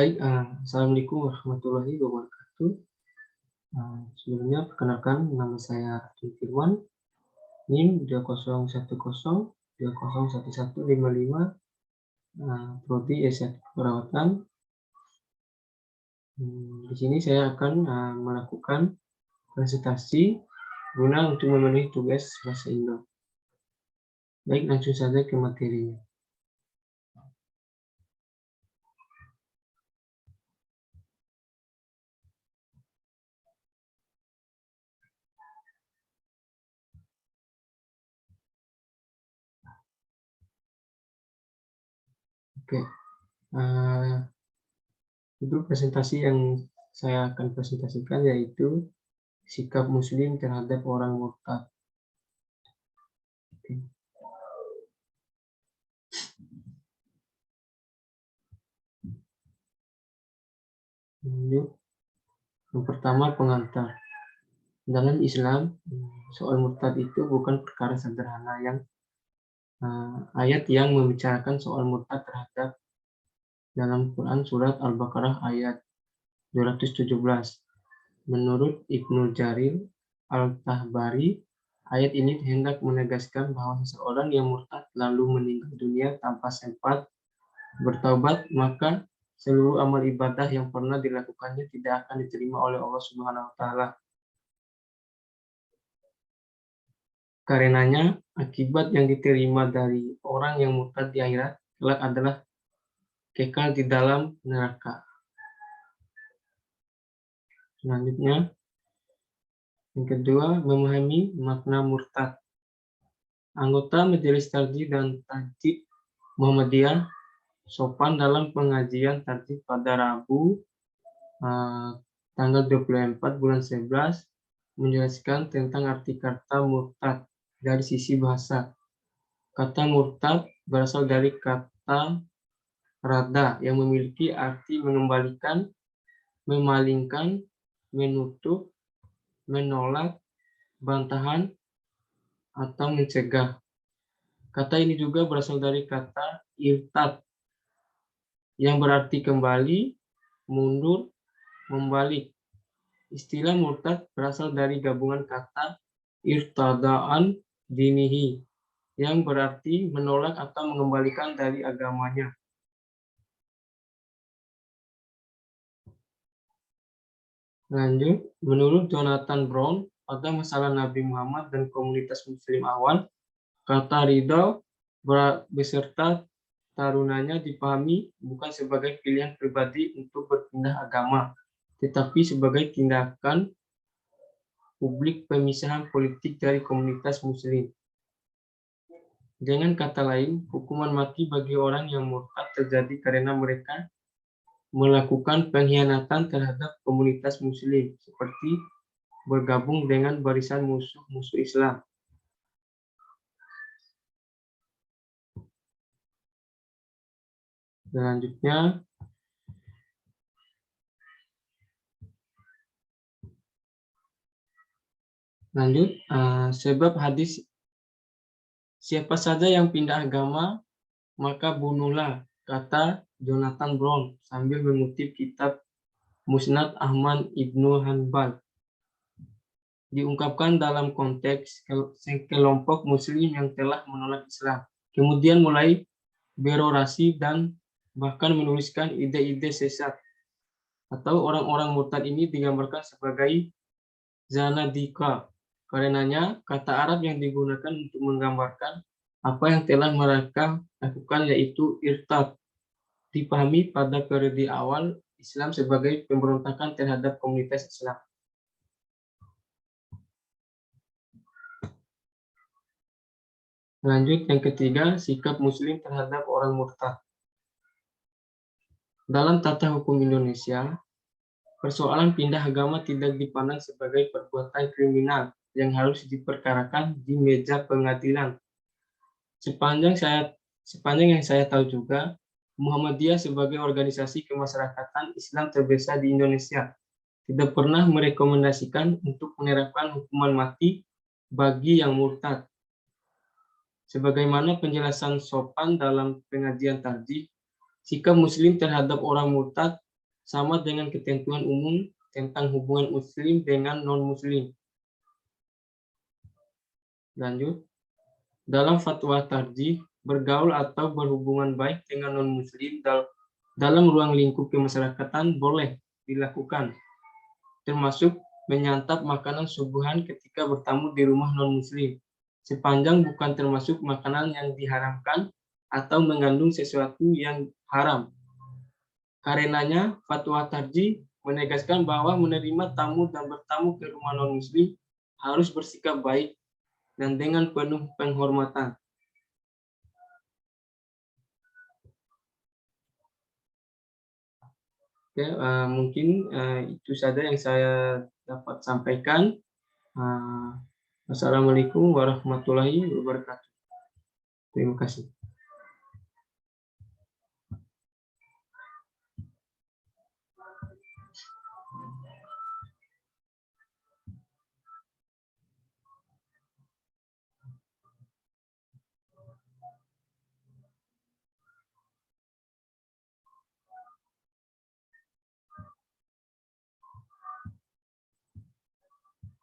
Baik, Assalamualaikum warahmatullahi wabarakatuh. Sebelumnya perkenalkan nama saya Arifin Firman, NIM 2010201155, prodi S1 Perawatan. Di sini saya akan melakukan presentasi guna untuk memenuhi tugas bahasa Indo. Baik, langsung saja ke materinya. Oke, untuk presentasi yang saya akan presentasikan yaitu sikap Muslim terhadap orang murtad. Oke. Yang pertama, pengantar. Dalam Islam, soal murtad itu bukan perkara sederhana. Ayat yang membicarakan soal murtad terhadap dalam Quran surat Al-Baqarah ayat 217. Menurut Ibnu Jarir Al-Tahbari, ayat ini hendak menegaskan bahwa seseorang yang murtad lalu meninggal dunia tanpa sempat bertaubat, maka seluruh amal ibadah yang pernah dilakukannya tidak akan diterima oleh Allah Subhanahu wa Ta'ala. Karenanya, akibat yang diterima dari orang yang murtad di akhirat kelak adalah kekal di dalam neraka. Selanjutnya, yang kedua, memahami makna murtad. Anggota Majelis Tarjih dan Tajdid Muhammadiyah Sopan dalam pengajian tarjih pada Rabu tanggal 24 bulan 11 menjelaskan tentang arti kata murtad dari sisi bahasa. Kata murtad berasal dari kata rada yang memiliki arti mengembalikan, memalingkan, menutup, menolak, bantahan, atau mencegah. Kata ini juga berasal dari kata irtad yang berarti kembali, mundur, membalik. Istilah murtad berasal dari gabungan kata irtadaan dinihi yang berarti menolak atau mengembalikan dari agamanya. Lanjut, menurut Jonathan Brown, pada masalah Nabi Muhammad dan komunitas Muslim awal, kata ridha beserta tarunanya dipahami bukan sebagai pilihan pribadi untuk berpindah agama, tetapi sebagai tindakan publik pemisahan politik dari komunitas Muslim. Dengan kata lain, hukuman mati bagi orang yang murtad terjadi karena mereka melakukan pengkhianatan terhadap komunitas Muslim, seperti bergabung dengan barisan musuh-musuh Islam. Selanjutnya, sebab hadis siapa saja yang pindah agama maka bunuhlah, kata Jonathan Brown sambil mengutip kitab Musnad Ahmad Ibnu Hanbal. Diungkapkan dalam konteks kelompok Muslim yang telah menolak Islam, kemudian mulai berorasi dan bahkan menuliskan ide-ide sesat. Atau orang-orang murtad ini digambarkan sebagai zanadika. Karenanya, kata Arab yang digunakan untuk menggambarkan apa yang telah mereka lakukan yaitu irtad, dipahami pada periode awal Islam sebagai pemberontakan terhadap komunitas Islam. Lanjut, yang ketiga, sikap Muslim terhadap orang murtad. Dalam tata hukum Indonesia, persoalan pindah agama tidak dipandang sebagai perbuatan kriminal yang harus diperkarakan di meja pengadilan. Sepanjang yang saya tahu juga, Muhammadiyah sebagai organisasi kemasyarakatan Islam terbesar di Indonesia tidak pernah merekomendasikan untuk menerapkan hukuman mati bagi yang murtad. Sebagaimana penjelasan Sopan dalam pengajian tarjih, sikap Muslim terhadap orang murtad sama dengan ketentuan umum tentang hubungan muslim dengan non-muslim. Lanjut. Dalam fatwa tarjih, bergaul atau berhubungan baik dengan non-muslim dalam ruang lingkup kemasyarakatan boleh dilakukan, termasuk menyantap makanan suguhan ketika bertamu di rumah non-muslim, sepanjang bukan termasuk makanan yang diharamkan atau mengandung sesuatu yang haram. Karenanya, fatwa tarjih menegaskan bahwa menerima tamu dan bertamu ke rumah non-muslim harus bersikap baik dan dengan penuh penghormatan. Oke, mungkin itu saja yang saya dapat sampaikan. Wassalamualaikum warahmatullahi wabarakatuh. Terima kasih.